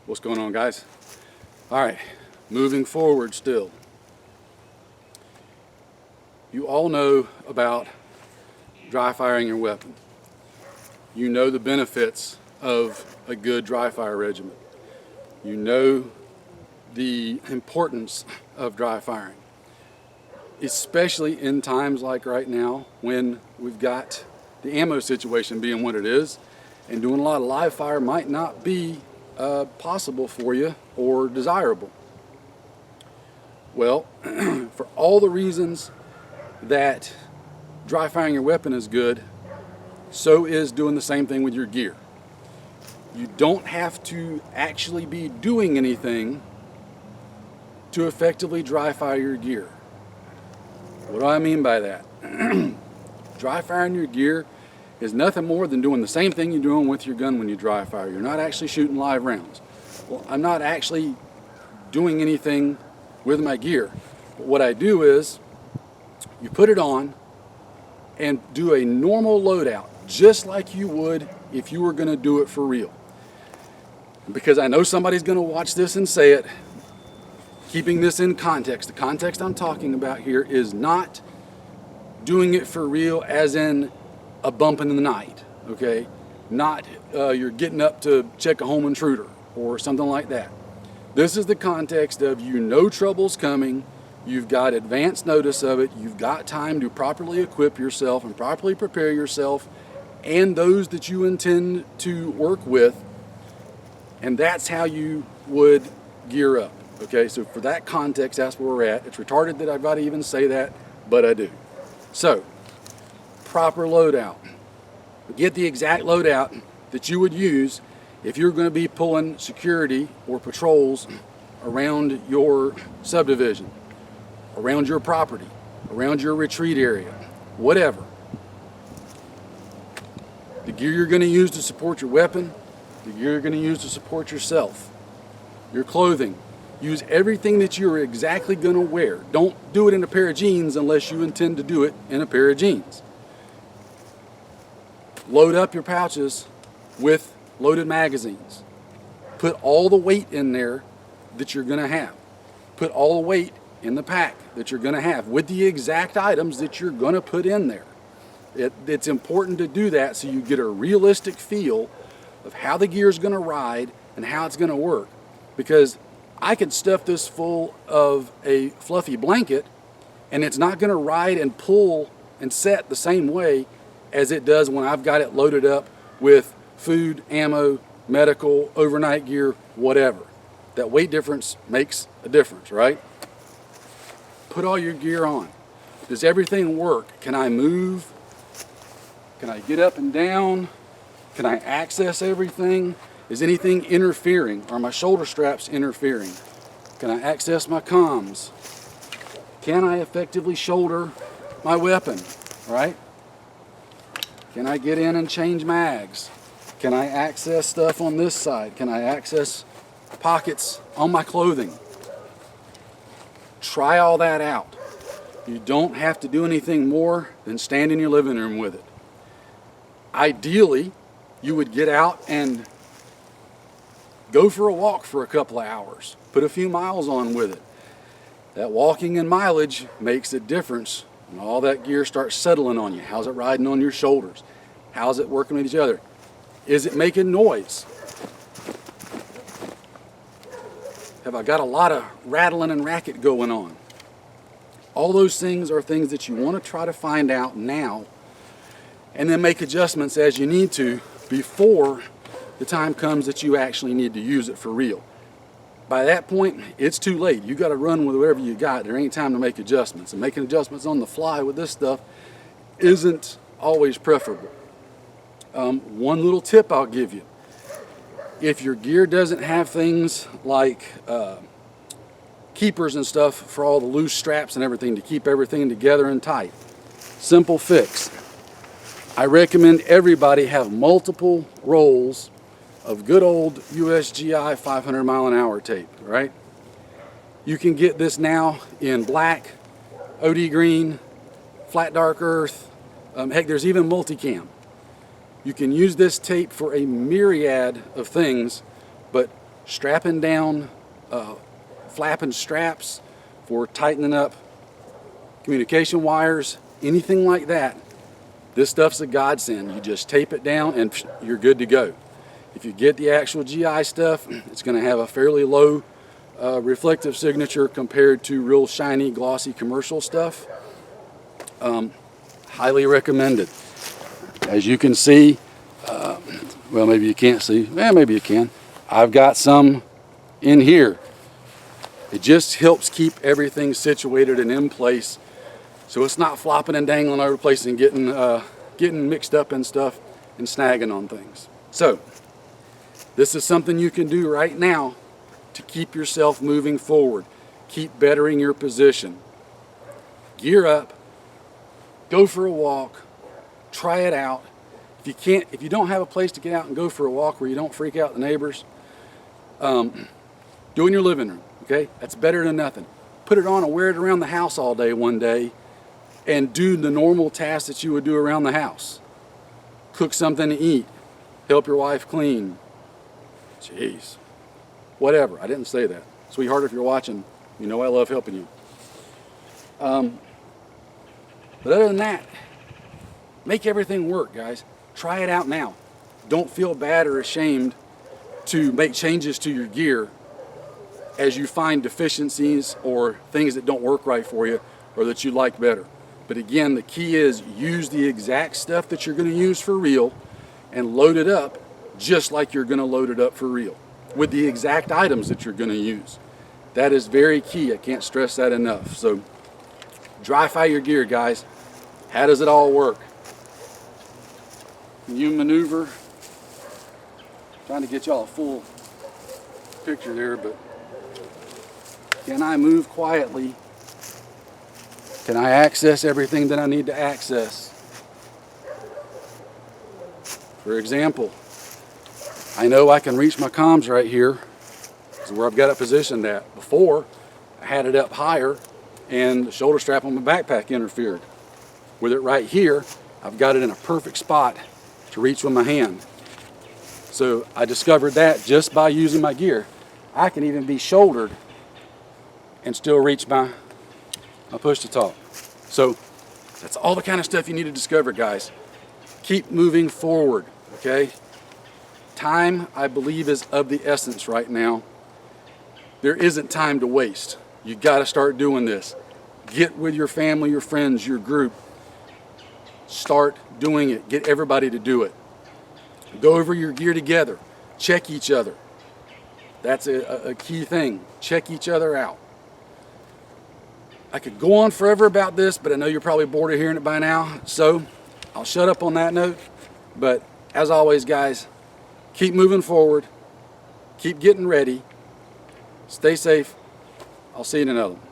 What's going on, guys? All right, moving forward still. You all know about dry firing your weapon. You know the benefits of a good dry fire regimen. You know the importance of dry firing, especially in times like right now when we've got the ammo situation being what it is, and doing a lot of live fire might not be possible for you or desirable. Well, for all the reasons that dry firing your weapon is good, so is doing the same thing with your gear. You don't have to actually be doing anything to effectively dry fire your gear. What do I mean by that? Dry firing your gear is nothing more than doing the same thing you're doing with your gun when you dry fire. You're not actually shooting live rounds. Well, I'm not actually doing anything with my gear. But what I do is you put it on and do a normal loadout, just like you would if you were going to do it for real. Because I know somebody's going to watch this and say it, keeping this in context. The context I'm talking about here is not doing it for real as in a bump in the night, okay? Not you're getting up to check a home intruder or something like that. This is the context of you know trouble's coming, you've got advance notice of it, you've got time to properly equip yourself and properly prepare yourself and those that you intend to work with, and that's how you would gear up, okay? So for that context, that's where we're at. It's retarded that I've got to even say that, but I do. So, proper loadout. Get the exact loadout that you would use if you're going to be pulling security or patrols around your subdivision, around your property, around your retreat area, whatever. The gear you're going to use to support your weapon, the gear you're going to use to support yourself, your clothing. Use everything that you're exactly going to wear. Don't do it in a pair of jeans unless you intend to do it in a pair of jeans. Load up your pouches with loaded magazines. Put all the weight in there that you're going to have. Put all the weight in the pack that you're going to have with the exact items that you're going to put in there. It's important to do that so you get a realistic feel of how the gear is going to ride and how it's going to work. Because I could stuff this full of a fluffy blanket and it's not going to ride and pull and set the same way as it does when I've got it loaded up with food, ammo, medical, overnight gear, whatever. That weight difference makes a difference, right? Put all your gear on. Does everything work? Can I move? Can I get up and down? Can I access everything? Is anything interfering? Are my shoulder straps interfering? Can I access my comms? Can I effectively shoulder my weapon, right? Can I get in and change mags? Can I access stuff on this side? Can I access pockets on my clothing? Try all that out. You don't have to do anything more than stand in your living room with it. Ideally, you would get out and go for a walk for a couple of hours. Put a few miles on with it. That walking and mileage makes a difference when all that gear starts settling on you. How's it riding on your shoulders? How's it working with each other? Is it making noise? Have I got a lot of rattling and racket going on? All those things are things that you want to try to find out now and then make adjustments as you need to before the time comes that you actually need to use it for real. By that point, it's too late. You got to run with whatever you got. There ain't time to make adjustments. And making adjustments on the fly with this stuff isn't always preferable. One little tip I'll give you. If your gear doesn't have things like keepers and stuff for all the loose straps and everything to keep everything together and tight, simple fix. I recommend everybody have multiple rolls of good old USGI 500 mile an hour tape, right? You can get this now in black, OD green, flat dark earth, heck, there's even multicam. You can use this tape for a myriad of things, but strapping down, flapping straps, for tightening up communication wires, anything like that, this stuff's a godsend. You just tape it down and you're good to go. If you get the actual GI stuff, it's going to have a fairly low reflective signature compared to real shiny, glossy commercial stuff. Highly recommended. As you can see, well, maybe you can't see, maybe you can. I've got some in here. It just helps keep everything situated and in place, so it's not flopping and dangling over the place and getting mixed up in stuff and snagging on things. So this is something you can do right now to keep yourself moving forward. Keep bettering your position. Gear up, go for a walk, try it out. If you don't have a place to get out and go for a walk where you don't freak out the neighbors, do it in your living room. Okay, that's better than nothing. Put it on and wear it around the house all day one day and do the normal tasks that you would do around the house. Cook something to eat, help your wife clean. Jeez, whatever, I didn't say that. Sweetheart, if you're watching, you know I love helping you. But other than that, make everything work, guys. Try it out now. Don't feel bad or ashamed to make changes to your gear as you find deficiencies or things that don't work right for you or that you like better. But again, the key is use the exact stuff that you're going to use for real and load it up just like you're going to load it up for real with the exact items that you're going to use. That is very key. I can't stress that enough. So dry fire your gear, guys. How does it all work? You maneuver. Trying to get y'all a full picture there, but can I move quietly? Can I access everything that I need to access? For example, I know I can reach my comms right here. This is where I've got it positioned at. Before, I had it up higher and the shoulder strap on my backpack interfered. With it right here, I've got it in a perfect spot to reach with my hand. So I discovered that just by using my gear. I can even be shouldered and still reach my push to talk. So that's all the kind of stuff you need to discover, guys. Keep moving forward, okay? Time, I believe, is of the essence right now. There isn't time to waste. You got to start doing this. Get with your family, your friends, your group. Start doing it. Get everybody to do it. Go over your gear together. Check each other. That's a key thing. Check each other out. I could go on forever about this, but I know you're probably bored of hearing it by now, so I'll shut up on that note. But as always, guys, keep moving forward. Keep getting ready. Stay safe. I'll see you in another one.